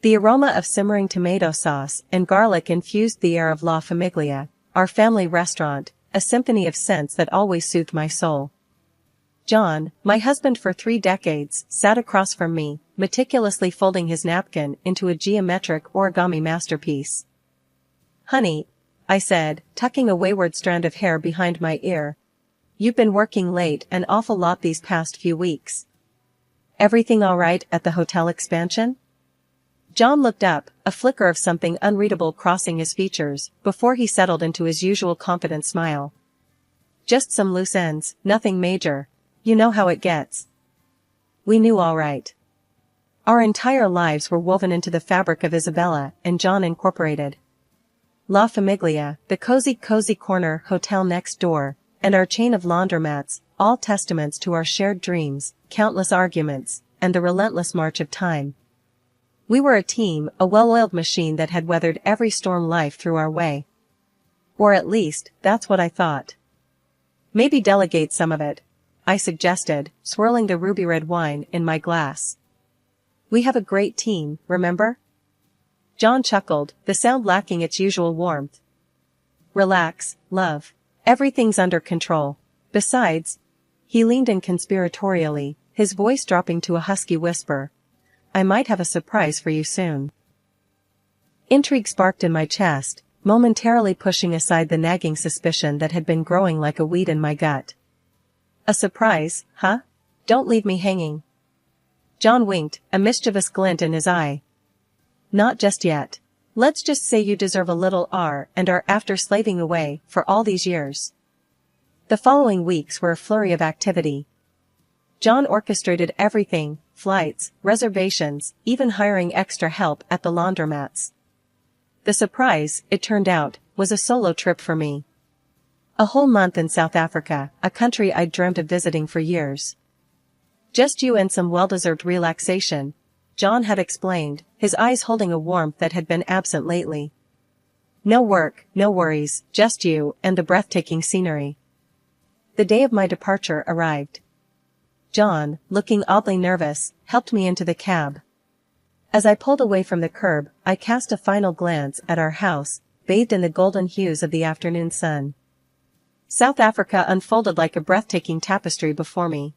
The aroma of simmering tomato sauce and garlic infused the air of La Famiglia, our family restaurant, a symphony of scents that always soothed my soul. John, my husband for 3 decades, sat across from me, meticulously folding his napkin into a geometric origami masterpiece. "Honey," I said, tucking a wayward strand of hair behind my ear. "You've been working late an awful lot these past few weeks. Everything all right at the hotel expansion?" John looked up, a flicker of something unreadable crossing his features, before he settled into his usual confident smile. "Just some loose ends, nothing major. You know how it gets." We knew all right. Our entire lives were woven into the fabric of Isabella and John Incorporated. La Famiglia, the cozy corner hotel next door, and our chain of laundromats, all testaments to our shared dreams, countless arguments, and the relentless march of time. We were a team, a well-oiled machine that had weathered every storm life threw our way. Or at least, that's what I thought. "Maybe delegate some of it," I suggested, swirling the ruby red wine in my glass. "We have a great team, remember?" John chuckled, the sound lacking its usual warmth. "Relax, love. Everything's under control. Besides," he leaned in conspiratorially, his voice dropping to a husky whisper, "I might have a surprise for you soon." Intrigue sparked in my chest, momentarily pushing aside the nagging suspicion that had been growing like a weed in my gut. "A surprise, huh? Don't leave me hanging." John winked, a mischievous glint in his eye. "Not just yet. Let's just say you deserve a little R&R after slaving away for all these years." The following weeks were a flurry of activity. John orchestrated everything, flights, reservations, even hiring extra help at the laundromats. The surprise, it turned out, was a solo trip for me. A whole month in South Africa, a country I'd dreamt of visiting for years. "Just you and some well-deserved relaxation," John had explained, his eyes holding a warmth that had been absent lately. "No work, no worries, just you and the breathtaking scenery." The day of my departure arrived. John, looking oddly nervous, helped me into the cab. As I pulled away from the curb, I cast a final glance at our house, bathed in the golden hues of the afternoon sun. South Africa unfolded like a breathtaking tapestry before me.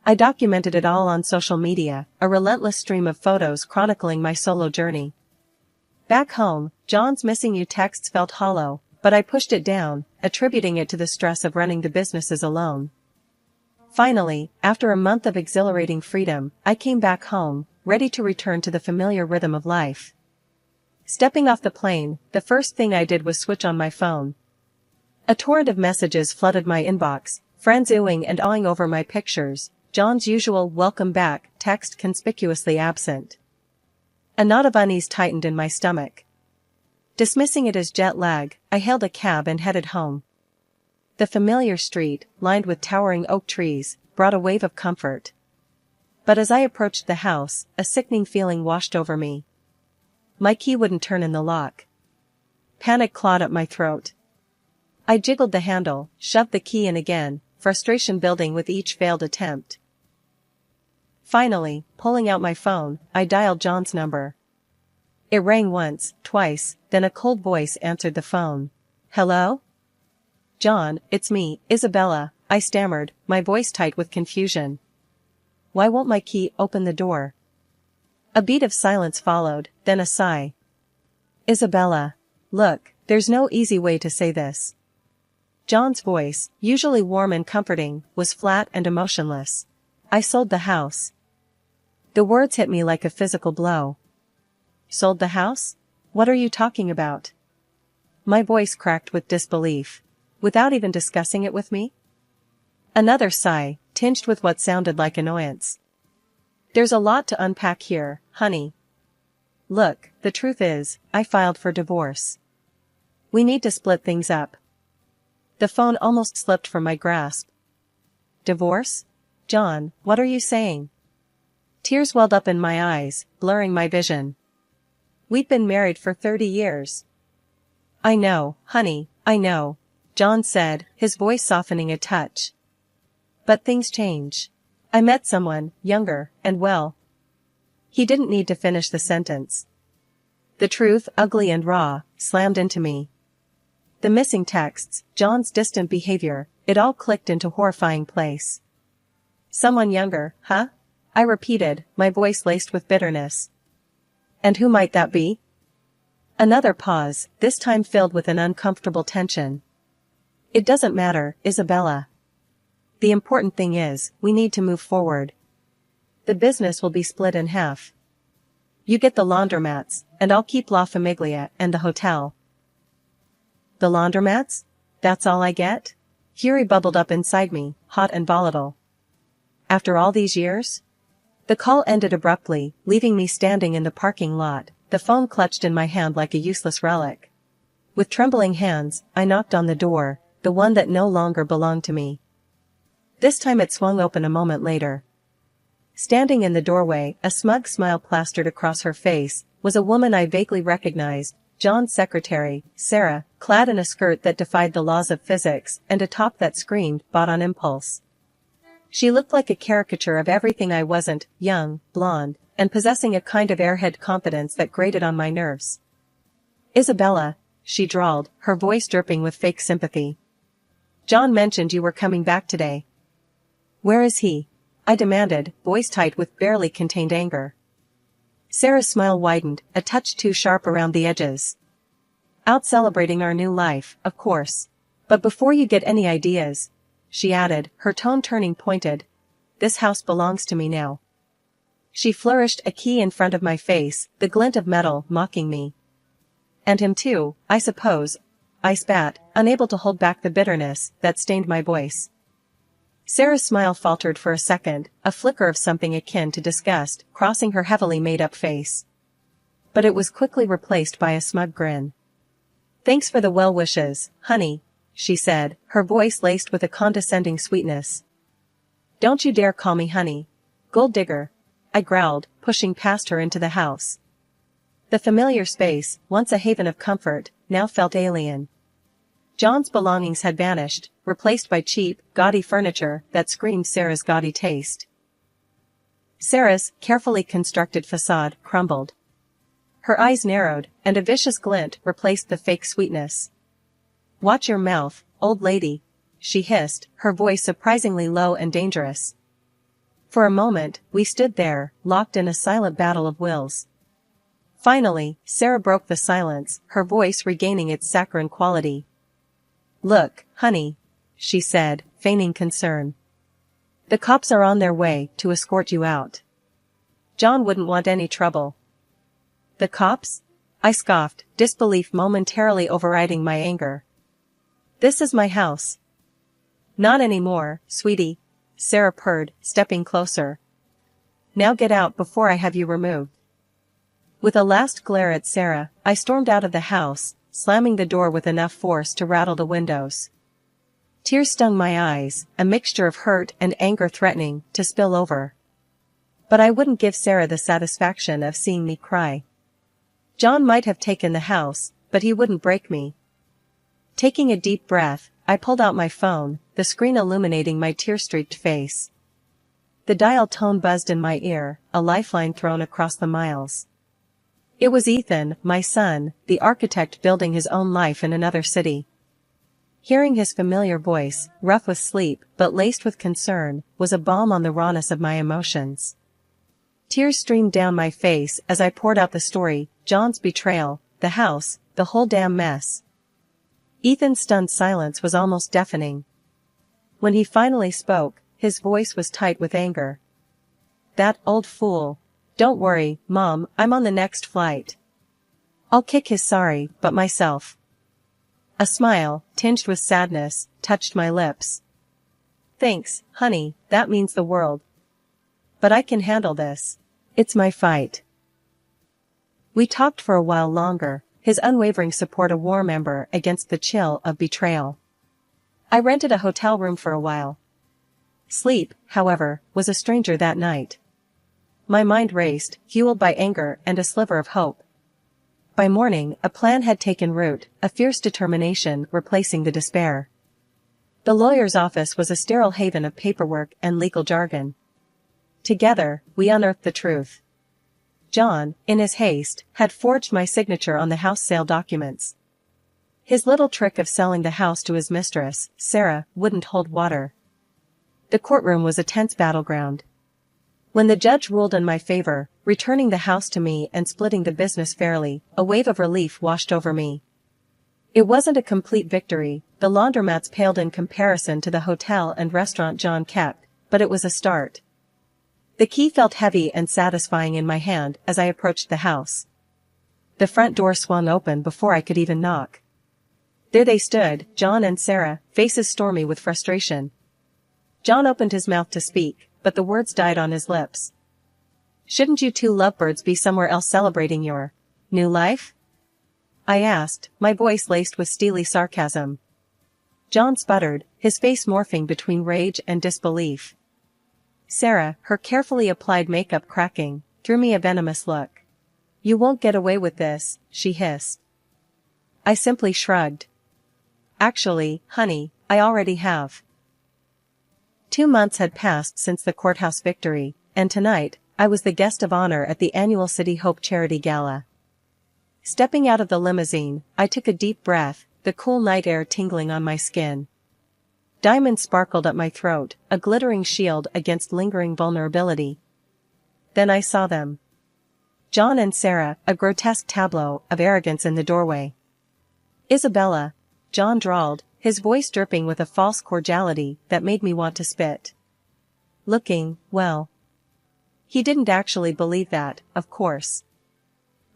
I documented it all on social media, a relentless stream of photos chronicling my solo journey. Back home, John's "missing you" texts felt hollow, but I pushed it down, attributing it to the stress of running the businesses alone. Finally, after a month of exhilarating freedom, I came back home, ready to return to the familiar rhythm of life. Stepping off the plane, the first thing I did was switch on my phone. A torrent of messages flooded my inbox, friends oohing and awing over my pictures, John's usual "welcome back" text conspicuously absent. A knot of unease tightened in my stomach. Dismissing it as jet lag, I hailed a cab and headed home. The familiar street, lined with towering oak trees, brought a wave of comfort. But as I approached the house, a sickening feeling washed over me. My key wouldn't turn in the lock. Panic clawed at my throat. I jiggled the handle, shoved the key in again, frustration building with each failed attempt. Finally, pulling out my phone, I dialed John's number. It rang once, twice, then a cold voice answered the phone. "Hello?" "John, it's me, Isabella," I stammered, my voice tight with confusion. "Why won't my key open the door?" A beat of silence followed, then a sigh. "Isabella. Look, there's no easy way to say this." John's voice, usually warm and comforting, was flat and emotionless. "I sold the house." The words hit me like a physical blow. "Sold the house? What are you talking about?" My voice cracked with disbelief. "Without even discussing it with me?" Another sigh, tinged with what sounded like annoyance. "There's a lot to unpack here, honey. Look, the truth is, I filed for divorce. We need to split things up." The phone almost slipped from my grasp. "Divorce? John, what are you saying?" Tears welled up in my eyes, blurring my vision. "We've been married for 30 years. "I know, honey, I know," John said, his voice softening a touch. "But things change. I met someone, younger, and well." He didn't need to finish the sentence. The truth, ugly and raw, slammed into me. The missing texts, John's distant behavior, it all clicked into horrifying place. Someone younger, huh? I repeated, my voice laced with bitterness. And who might that be? Another pause, this time filled with an uncomfortable tension. It doesn't matter, Isabella. The important thing is, we need to move forward. The business will be split in half. You get the laundromats, and I'll keep La Famiglia and the hotel. The laundromats? That's all I get? Fury bubbled up inside me, hot and volatile. After all these years? The call ended abruptly, leaving me standing in the parking lot, the phone clutched in my hand like a useless relic. With trembling hands, I knocked on the door, the one that no longer belonged to me. This time it swung open a moment later. Standing in the doorway, a smug smile plastered across her face, was a woman I vaguely recognized, John's secretary, Sarah, clad in a skirt that defied the laws of physics and a top that screamed, bought on impulse. She looked like a caricature of everything I wasn't, young, blonde, and possessing a kind of airhead confidence that grated on my nerves. Isabella, she drawled, her voice dripping with fake sympathy. John mentioned you were coming back today. Where is he? I demanded, voice tight with barely contained anger. Sarah's smile widened, a touch too sharp around the edges. Out celebrating our new life, of course. But before you get any ideas, she added, her tone turning pointed, this house belongs to me now. She flourished a key in front of my face, the glint of metal mocking me. And him too, I suppose, I spat, unable to hold back the bitterness that stained my voice. Sarah's smile faltered for a second, a flicker of something akin to disgust crossing her heavily made-up face. But it was quickly replaced by a smug grin. Thanks for the well wishes, honey, she said, her voice laced with a condescending sweetness. Don't you dare call me honey. Gold digger, I growled, pushing past her into the house. The familiar space, once a haven of comfort, now felt alien. John's belongings had vanished, replaced by cheap, gaudy furniture that screamed Sarah's gaudy taste. Sarah's carefully constructed facade crumbled. Her eyes narrowed, and a vicious glint replaced the fake sweetness. Watch your mouth, old lady, she hissed, her voice surprisingly low and dangerous. For a moment, we stood there, locked in a silent battle of wills. Finally, Sarah broke the silence, her voice regaining its saccharine quality. Look, honey, she said, feigning concern. The cops are on their way to escort you out. John wouldn't want any trouble. The cops? I scoffed, disbelief momentarily overriding my anger. This is my house. Not anymore, sweetie, Sarah purred, stepping closer. Now get out before I have you removed. With a last glare at Sarah, I stormed out of the house, slamming the door with enough force to rattle the windows. Tears stung my eyes, a mixture of hurt and anger threatening to spill over. But I wouldn't give Sarah the satisfaction of seeing me cry. John might have taken the house, but he wouldn't break me. Taking a deep breath, I pulled out my phone, the screen illuminating my tear-streaked face. The dial tone buzzed in my ear, a lifeline thrown across the miles. It was Ethan, my son, the architect building his own life in another city. Hearing his familiar voice, rough with sleep but laced with concern, was a balm on the rawness of my emotions. Tears streamed down my face as I poured out the story, John's betrayal, the house, the whole damn mess. Ethan's stunned silence was almost deafening. When he finally spoke, his voice was tight with anger. That old fool. Don't worry, Mom, I'm on the next flight. I'll kick his sorry, but myself. A smile, tinged with sadness, touched my lips. Thanks, honey, that means the world. But I can handle this. It's my fight. We talked for a while longer, his unwavering support a warm ember against the chill of betrayal. I rented a hotel room for a while. Sleep, however, was a stranger that night. My mind raced, fueled by anger and a sliver of hope. By morning, a plan had taken root, a fierce determination replacing the despair. The lawyer's office was a sterile haven of paperwork and legal jargon. Together, we unearthed the truth. John, in his haste, had forged my signature on the house sale documents. His little trick of selling the house to his mistress, Sarah, wouldn't hold water. The courtroom was a tense battleground. When the judge ruled in my favor, returning the house to me and splitting the business fairly, a wave of relief washed over me. It wasn't a complete victory, the laundromats paled in comparison to the hotel and restaurant John kept, but it was a start. The key felt heavy and satisfying in my hand as I approached the house. The front door swung open before I could even knock. There they stood, John and Sarah, faces stormy with frustration. John opened his mouth to speak, but the words died on his lips. "Shouldn't you two lovebirds be somewhere else celebrating your new life?" I asked, my voice laced with steely sarcasm. John sputtered, his face morphing between rage and disbelief. Sarah, her carefully applied makeup cracking, threw me a venomous look. "You won't get away with this," she hissed. I simply shrugged. "Actually, honey, I already have." 2 months had passed since the courthouse victory, and tonight, I was the guest of honor at the annual City Hope Charity Gala. Stepping out of the limousine, I took a deep breath, the cool night air tingling on my skin. Diamonds sparkled at my throat, a glittering shield against lingering vulnerability. Then I saw them. John and Sarah, a grotesque tableau of arrogance in the doorway. "Isabella," John drawled, his voice dripping with a false cordiality that made me want to spit. "Looking, well." He didn't actually believe that, of course.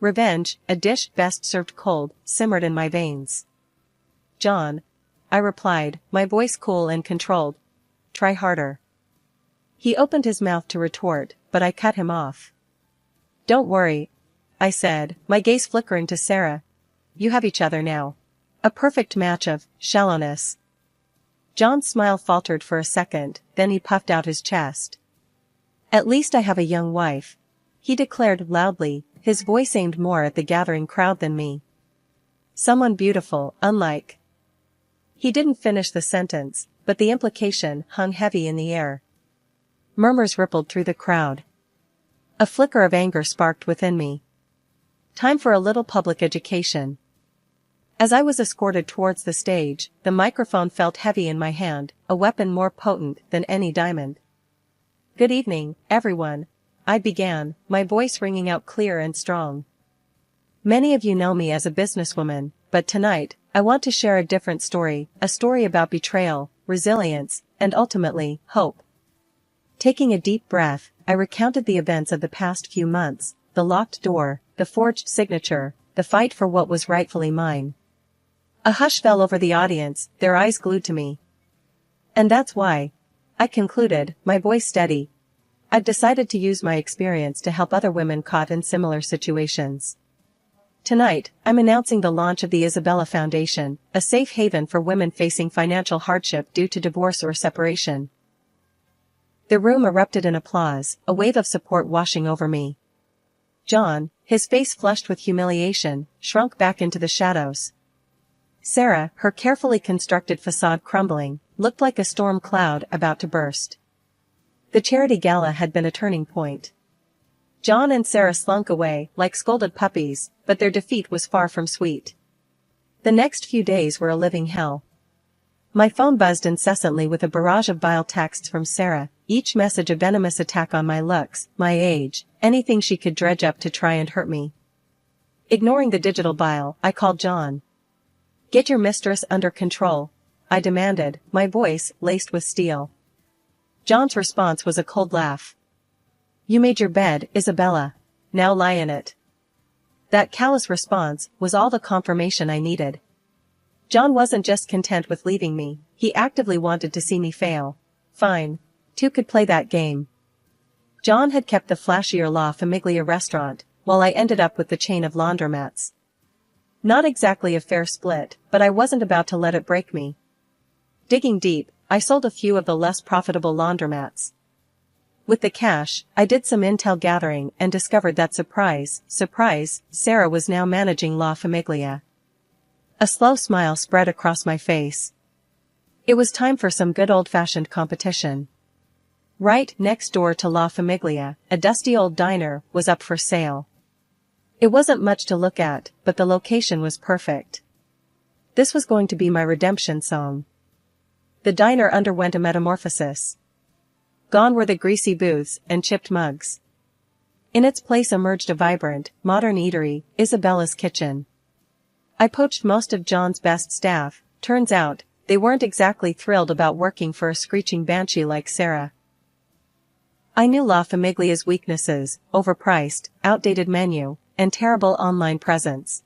Revenge, a dish best served cold, simmered in my veins. "John," I replied, my voice cool and controlled. "Try harder." He opened his mouth to retort, but I cut him off. "Don't worry," I said, my gaze flickering to Sarah. "You have each other now. A perfect match of shallowness." John's smile faltered for a second, then he puffed out his chest. "At least I have a young wife," he declared loudly, his voice aimed more at the gathering crowd than me. "Someone beautiful, unlike—" He didn't finish the sentence, but the implication hung heavy in the air. Murmurs rippled through the crowd. A flicker of anger sparked within me. Time for a little public education. As I was escorted towards the stage, the microphone felt heavy in my hand, a weapon more potent than any diamond. "Good evening, everyone," I began, my voice ringing out clear and strong. "Many of you know me as a businesswoman, but tonight, I want to share a different story, a story about betrayal, resilience, and ultimately, hope." Taking a deep breath, I recounted the events of the past few months, the locked door, the forged signature, the fight for what was rightfully mine. A hush fell over the audience, their eyes glued to me. "And that's why," I concluded, my voice steady, "I've decided to use my experience to help other women caught in similar situations. Tonight, I'm announcing the launch of the Isabella Foundation, a safe haven for women facing financial hardship due to divorce or separation." The room erupted in applause, a wave of support washing over me. John, his face flushed with humiliation, shrunk back into the shadows. Sarah, her carefully constructed facade crumbling, looked like a storm cloud about to burst. The charity gala had been a turning point. John and Sarah slunk away like scolded puppies, but their defeat was far from sweet. The next few days were a living hell. My phone buzzed incessantly with a barrage of vile texts from Sarah, each message a venomous attack on my looks, my age, anything she could dredge up to try and hurt me. Ignoring the digital bile, I called John. "Get your mistress under control," I demanded, my voice laced with steel. John's response was a cold laugh. "You made your bed, Isabella. Now lie in it." That callous response was all the confirmation I needed. John wasn't just content with leaving me, he actively wanted to see me fail. Fine. Two could play that game. John had kept the flashier La Famiglia restaurant, while I ended up with the chain of laundromats. Not exactly a fair split, but I wasn't about to let it break me. Digging deep, I sold a few of the less profitable laundromats. With the cash, I did some intel gathering and discovered that surprise, Sarah was now managing La Famiglia. A slow smile spread across my face. It was time for some good old-fashioned competition. Right next door to La Famiglia, a dusty old diner was up for sale. It wasn't much to look at, but the location was perfect. This was going to be my redemption song. The diner underwent a metamorphosis. Gone were the greasy booths and chipped mugs. In its place emerged a vibrant, modern eatery, Isabella's Kitchen. I poached most of John's best staff. Turns out, they weren't exactly thrilled about working for a screeching banshee like Sarah. I knew La Famiglia's weaknesses: overpriced, outdated menu, and terrible online presence.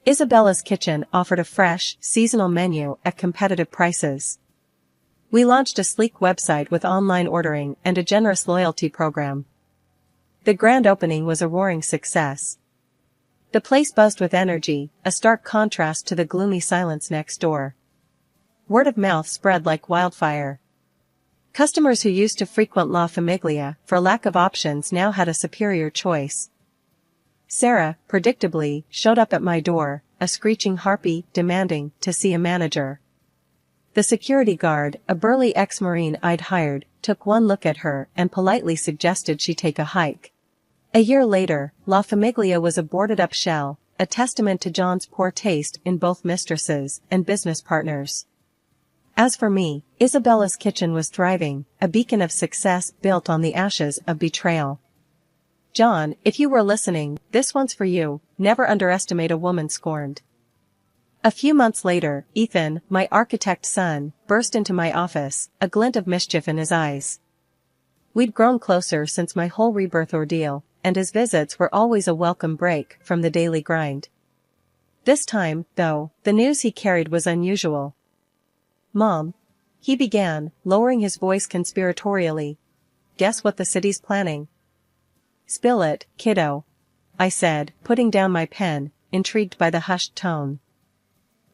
Isabella's Kitchen offered a fresh, seasonal menu at competitive prices. We launched a sleek website with online ordering and a generous loyalty program. The grand opening was a roaring success. The place buzzed with energy, a stark contrast to the gloomy silence next door. Word of mouth spread like wildfire. Customers who used to frequent La Famiglia for lack of options now had a superior choice. Sarah, predictably, showed up at my door, a screeching harpy, demanding to see a manager. The security guard, a burly ex-Marine I'd hired, took one look at her and politely suggested she take a hike. A year later, La Famiglia was a boarded-up shell, a testament to John's poor taste in both mistresses and business partners. As for me, Isabella's Kitchen was thriving, a beacon of success built on the ashes of betrayal. John, if you were listening, this one's for you. Never underestimate a woman scorned. A few months later, Ethan, my architect son, burst into my office, a glint of mischief in his eyes. We'd grown closer since my whole rebirth ordeal, and his visits were always a welcome break from the daily grind. This time, though, the news he carried was unusual. "Mom," he began, lowering his voice conspiratorially. "Guess what the city's planning?" "Spill it, kiddo," I said, putting down my pen, intrigued by the hushed tone.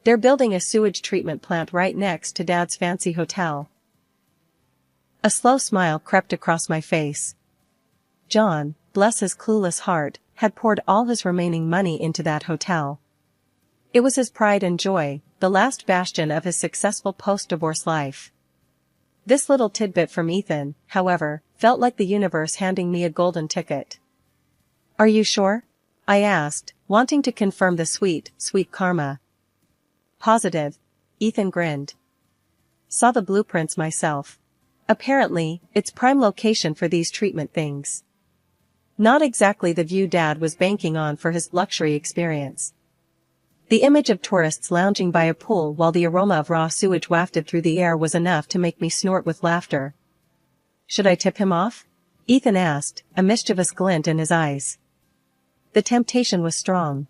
"They're building a sewage treatment plant right next to Dad's fancy hotel." A slow smile crept across my face. John, bless his clueless heart, had poured all his remaining money into that hotel. It was his pride and joy, the last bastion of his successful post-divorce life. This little tidbit from Ethan, however, felt like the universe handing me a golden ticket. "Are you sure?" I asked, wanting to confirm the sweet, sweet karma. "Positive," Ethan grinned. "Saw the blueprints myself. Apparently, it's prime location for these treatment things. Not exactly the view Dad was banking on for his luxury experience." The image of tourists lounging by a pool while the aroma of raw sewage wafted through the air was enough to make me snort with laughter. "Should I tip him off?" Ethan asked, a mischievous glint in his eyes. The temptation was strong.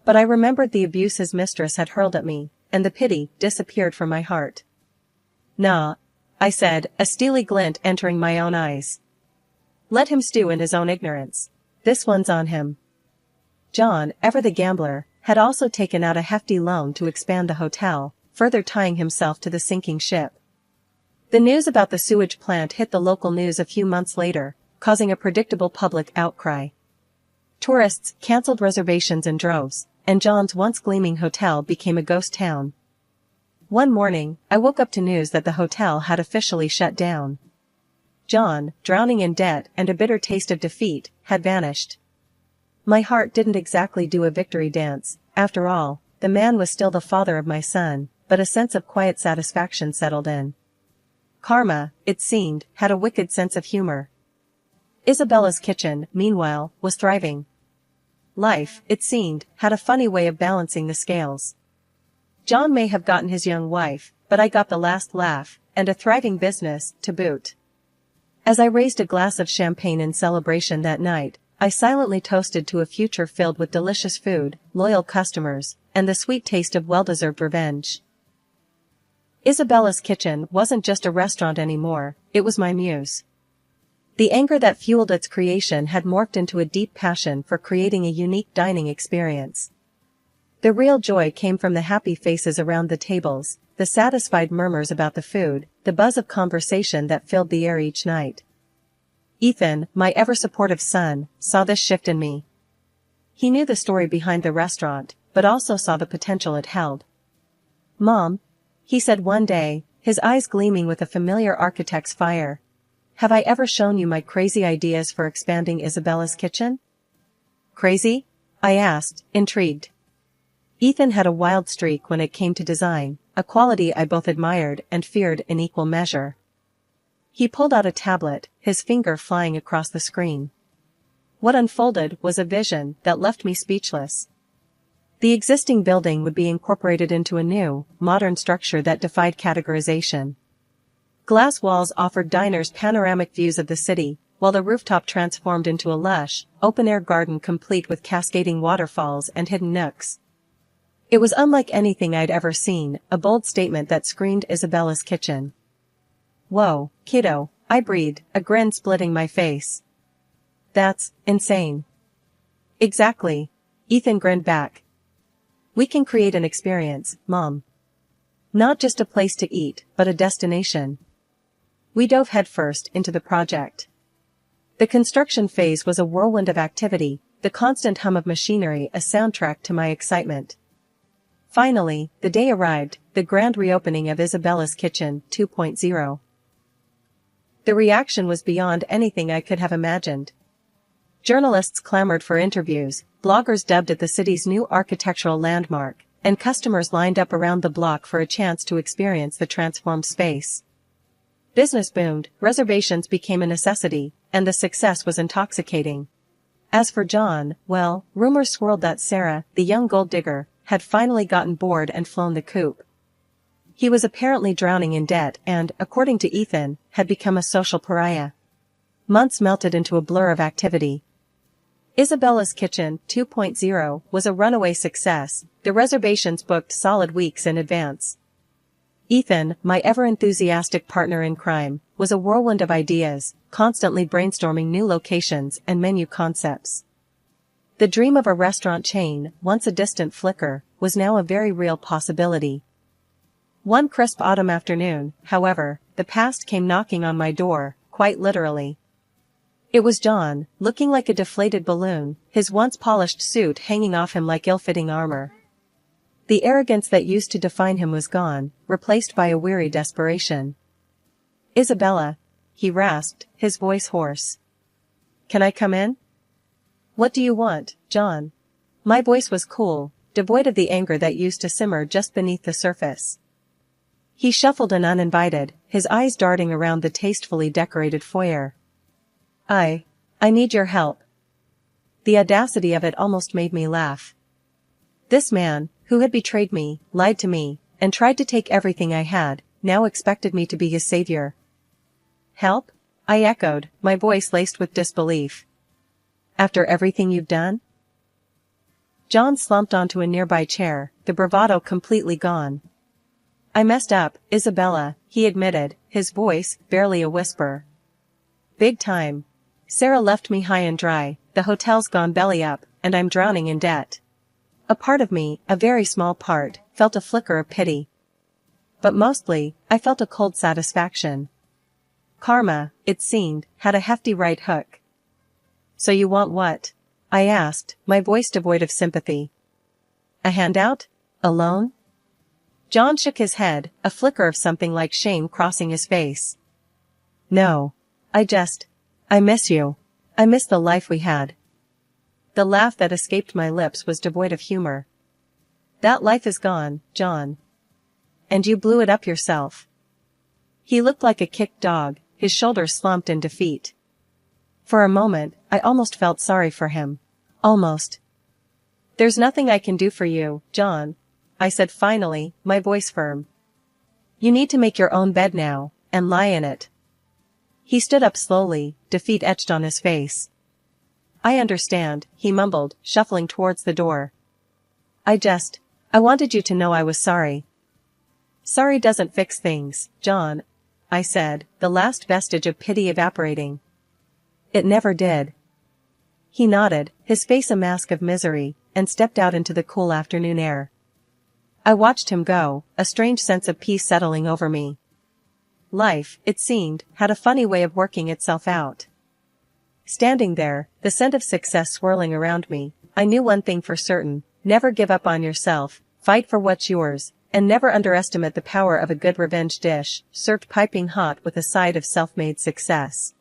But I remembered the abuse his mistress had hurled at me, and the pity disappeared from my heart. "Nah," I said, a steely glint entering my own eyes. "Let him stew in his own ignorance. This one's on him." John, ever the gambler, had also taken out a hefty loan to expand the hotel, further tying himself to the sinking ship. The news about the sewage plant hit the local news a few months later, causing a predictable public outcry. Tourists canceled reservations in droves, and John's once gleaming hotel became a ghost town. One morning, I woke up to news that the hotel had officially shut down. John, drowning in debt and a bitter taste of defeat, had vanished. My heart didn't exactly do a victory dance. After all, the man was still the father of my son, but a sense of quiet satisfaction settled in. Karma, it seemed, had a wicked sense of humor. Isabella's Kitchen, meanwhile, was thriving. Life, it seemed, had a funny way of balancing the scales. John may have gotten his young wife, but I got the last laugh, and a thriving business, to boot. As I raised a glass of champagne in celebration that night, I silently toasted to a future filled with delicious food, loyal customers, and the sweet taste of well-deserved revenge. Isabella's Kitchen wasn't just a restaurant anymore, it was my muse. The anger that fueled its creation had morphed into a deep passion for creating a unique dining experience. The real joy came from the happy faces around the tables, the satisfied murmurs about the food, the buzz of conversation that filled the air each night. Ethan, my ever-supportive son, saw this shift in me. He knew the story behind the restaurant, but also saw the potential it held. "Mom," he said one day, his eyes gleaming with a familiar architect's fire, have I ever shown you my crazy ideas for expanding Isabella's kitchen? Crazy? I asked, intrigued. Ethan had a wild streak when it came to design, a quality I both admired and feared in equal measure. He pulled out a tablet, his finger flying across the screen. What unfolded was a vision that left me speechless. The existing building would be incorporated into a new, modern structure that defied categorization. Glass walls offered diners panoramic views of the city, while the rooftop transformed into a lush, open-air garden complete with cascading waterfalls and hidden nooks. It was unlike anything I'd ever seen, a bold statement that screamed Isabella's kitchen. Whoa, kiddo, I breathed, a grin splitting my face. That's insane. Exactly. Ethan grinned back. We can create an experience, Mom. Not just a place to eat, but a destination. We dove headfirst into the project. The construction phase was a whirlwind of activity, the constant hum of machinery a soundtrack to my excitement. Finally, the day arrived, the grand reopening of Isabella's Kitchen 2.0. The reaction was beyond anything I could have imagined. Journalists clamored for interviews, bloggers dubbed it the city's new architectural landmark, and customers lined up around the block for a chance to experience the transformed space. Business boomed, reservations became a necessity, and the success was intoxicating. As for John, well, rumors swirled that Sarah, the young gold digger, had finally gotten bored and flown the coop. He was apparently drowning in debt and, according to Ethan, had become a social pariah. Months melted into a blur of activity. Isabella's Kitchen 2.0 was a runaway success, the reservations booked solid weeks in advance. Ethan, my ever-enthusiastic partner in crime, was a whirlwind of ideas, constantly brainstorming new locations and menu concepts. The dream of a restaurant chain, once a distant flicker, was now a very real possibility. One crisp autumn afternoon, however, the past came knocking on my door, quite literally. It was John, looking like a deflated balloon, his once polished suit hanging off him like ill-fitting armor. The arrogance that used to define him was gone, replaced by a weary desperation. Isabella, he rasped, his voice hoarse. Can I come in? What do you want, John? My voice was cool, devoid of the anger that used to simmer just beneath the surface. He shuffled in uninvited, his eyes darting around the tastefully decorated foyer. I need your help. The audacity of it almost made me laugh. This man, who had betrayed me, lied to me, and tried to take everything I had, now expected me to be his savior. Help? I echoed, my voice laced with disbelief. After everything you've done? John slumped onto a nearby chair, the bravado completely gone. I messed up, Isabella, he admitted, his voice barely a whisper. Big time. Sarah left me high and dry, the hotel's gone belly up, and I'm drowning in debt. A part of me, a very small part, felt a flicker of pity. But mostly, I felt a cold satisfaction. Karma, it seemed, had a hefty right hook. So you want what? I asked, my voice devoid of sympathy. A handout? A loan? John shook his head, a flicker of something like shame crossing his face. No. I miss you. I miss the life we had. The laugh that escaped my lips was devoid of humor. That life is gone, John. And you blew it up yourself. He looked like a kicked dog, his shoulders slumped in defeat. For a moment, I almost felt sorry for him. Almost. There's nothing I can do for you, John, I said finally, my voice firm. You need to make your own bed now, and lie in it. He stood up slowly, defeat etched on his face. I understand, he mumbled, shuffling towards the door. I wanted you to know I was sorry. Sorry doesn't fix things, John, I said, the last vestige of pity evaporating. It never did. He nodded, his face a mask of misery, and stepped out into the cool afternoon air. I watched him go, a strange sense of peace settling over me. Life, it seemed, had a funny way of working itself out. Standing there, the scent of success swirling around me, I knew one thing for certain: never give up on yourself, fight for what's yours, And never underestimate the power of a good revenge dish, served piping hot with a side of self-made success.